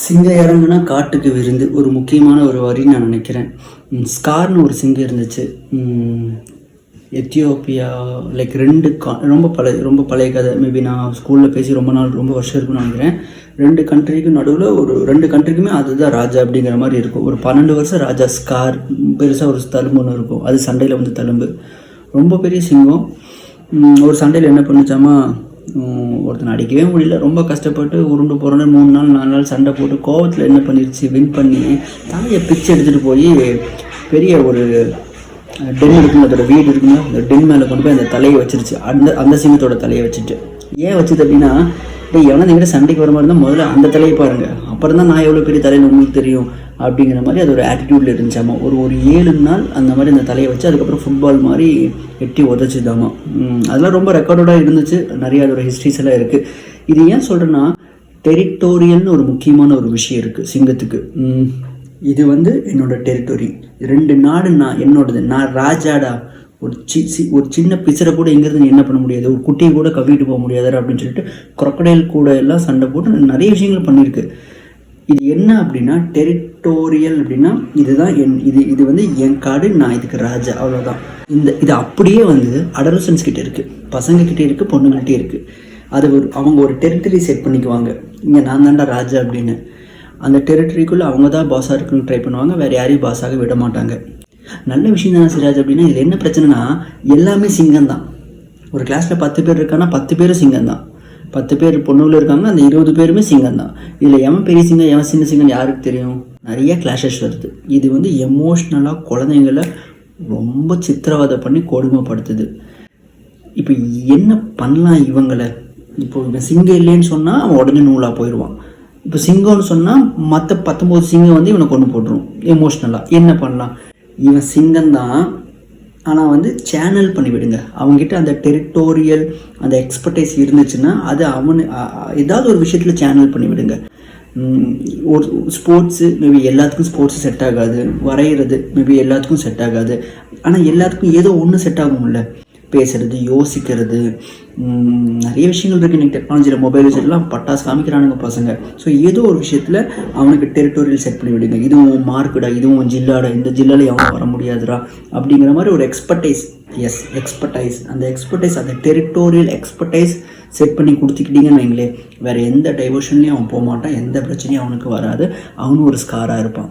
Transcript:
சிங்கம் இறங்குனா காட்டுக்கு விருந்து ஒரு முக்கியமான ஒரு வரின்னு நான் நினைக்கிறேன். ஸ்கார்னு ஒரு சிங்கம் இருந்துச்சு. எத்தியோப்பியா லைக் ரொம்ப பழைய கதை. மேபி நான் ஸ்கூலில் பேசி ரொம்ப வருஷம் இருக்குன்னு நினைக்கிறேன். 2 கண்ட்ரிக்கு நடுவில் ஒரு 2 கண்ட்ரிக்குமே அதுதான் ராஜா அப்படிங்கிற மாதிரி இருக்கும். ஒரு 12 வருஷம் ராஜா. ஸ்கார் பெருசாக ஒரு தழும்பு ஒன்று இருக்கும், அது சண்டையில் வந்து தழும்பு. ரொம்ப பெரிய சிங்கம். ஒரு சண்டையில் என்ன பண்ணிச்சாமா, ஒருத்தனை அடிக்கவே முடியல, ரொம்ப கஷ்டப்பட்டு உருண்டு போகிறோன்னு 3 நாள் 4 நாள் சண்டை போட்டு கோவத்தில் என்ன பண்ணிருச்சு, வின் பண்ணி தலையை பிச்சு எடுத்துகிட்டு போய் பெரிய ஒரு டென் இருக்குங்க, அதோட வீடு இருக்குங்க, அந்த டென் மேலே கொண்டு போய் அந்த தலையை வச்சிருச்சு. அந்த சிங்கத்தோட தலையை வச்சுட்டு ஏன் வச்சுது அப்படின்னா, எவனா எங்கிட்ட சண்டைக்கு வர மாதிரி இருந்தால் முதல்ல அந்த தலையை பாருங்கள், அப்புறம் தான் நான் எவ்வளோ பெரிய தலையில் உங்களுக்கு தெரியும் அப்படிங்கிற மாதிரி அது ஒரு ஆட்டிடியூடில் இருந்துச்சாமா. ஒரு 7 நாள் அந்த மாதிரி அந்த தலையை வச்சு அதுக்கப்புறம் ஃபுட்பால் மாதிரி எட்டி உதச்சிதாமா. அதெல்லாம் ரொம்ப ரெக்கார்டடாக இருந்துச்சு. நிறைய அதோட ஹிஸ்ட்ரிஸ் எல்லாம் இருக்குது. இது ஏன் சொல்கிறேன்னா, டெரிட்டோரியல்னு ஒரு முக்கியமான ஒரு விஷயம் இருக்குது சிங்கத்துக்கு. இது வந்து என்னோட டெரிட்டோரி, 2 நாடு என்னோடது, நான் ராஜாடா, ஒரு சின்ன பிசரை கூட இங்கேருந்து நீ என்ன பண்ண முடியாது, ஒரு குட்டியை கூட கவிட்டு போக முடியாது அப்படின்னு சொல்லிட்டு crocodile கூட எல்லாம் சண்டை போட்டு நிறைய விஷயங்கள் பண்ணியிருக்கு. இது என்ன அப்படின்னா, டெரிட்டோரியல் அப்படின்னா இதுதான் இது வந்து என் காடு, நான் இதுக்கு ராஜா, அவ்வளோதான். இது அப்படியே வந்து அடலசன்ஸ் கிட்டே இருக்குது, பசங்கக்கிட்டே இருக்குது, பொண்ணுங்கள்கிட்டே இருக்குது. அது அவங்க ஒரு டெரிட்டரி செட் பண்ணிக்குவாங்க, இங்கே நான் தாண்டா ராஜா அப்படின்னு. அந்த டெரிட்டரிக்குள்ளே அவங்க தான் பாஸாக இருக்குன்னு ட்ரை பண்ணுவாங்க, வேறு யாரையும் பாஸாக விட மாட்டாங்க. நல்ல விஷயம் தானே சிராஜ். அப்படின்னா இதில் என்ன பிரச்சனைனா, எல்லாமே சிங்கம் தான். ஒரு கிளாஸில் 10 பேர் இருக்காங்கன்னா 10 பேரும் சிங்கம் தான். 10 பேர் பொண்ணுகள் இருக்காங்கன்னா அந்த 20 பேருமே சிங்கம் தான். இதில் எவன் பெரிய சிங்கம் எவன் சின்ன சிங்கம் யாருக்கு தெரியும்? நிறைய கிளாஷஸ் வருது. இது வந்து எமோஷ்னலாக குழந்தைங்களை ரொம்ப சித்திரவதை பண்ணி கொடுமைப்படுத்துது. இப்போ என்ன பண்ணலாம் இவங்களை? இப்போ இவன் சிங்கம் இல்லைன்னு சொன்னால் அவன் உடனே நூலாக போயிடுவான். இப்போ சிங்கம்னு சொன்னால் மற்ற 19 சிங்கம் வந்து இவனை கொண்டு போட்டுரும் எமோஷ்னலாக. என்ன பண்ணலாம்? இவன் சிங்கம்தான், ஆனால் வந்து சேனல் பண்ணிவிடுங்க. அவங்ககிட்ட அந்த டெரிட்டோரியல் அந்த எக்ஸ்பர்டைஸ் இருந்துச்சுன்னா அது ஏதாவது ஒரு விஷயத்தில் சேனல் பண்ணிவிடுங்க. ஒரு ஸ்போர்ட்ஸு மேபி எல்லாத்துக்கும் ஸ்போர்ட்ஸு செட் ஆகாது, வரைகிறது மேபி எல்லாத்துக்கும் செட் ஆகாது, ஆனால் எல்லாத்துக்கும் ஏதோ ஒன்று செட் ஆகும்ல. பேசுகிறது, யோசிக்கிறது, நிறைய விஷயங்கள் இருக்குது இன்றைக்கி டெக்னாலஜியில். மொபைல் வச்சுட்டுலாம் பட்டாசு காமிக்கிறானுங்க பசங்க. ஸோ ஏதோ ஒரு விஷயத்தில் அவனுக்கு டெரிட்டோரியல் செட் பண்ணி விடுங்க. இதுவும் மார்க்குடா, இதுவும் ஜில்லாடா, இந்த ஜில்லாவில் எவனும் வர முடியாதுடா அப்படிங்கிற மாதிரி ஒரு எக்ஸ்பர்டைஸ். அந்த எக்ஸ்பர்டைஸ், அந்த டெரிட்டோரியல் எக்ஸ்பர்டைஸ் செட் பண்ணி கொடுத்துக்கிட்டீங்கன்னு வைங்களே, வேறு எந்த டைவர்ஷன்லேயும் அவன் போக மாட்டான், எந்த பிரச்சனையும் அவனுக்கு வராது, அவனும் ஒரு ஸ்காராக இருப்பான்.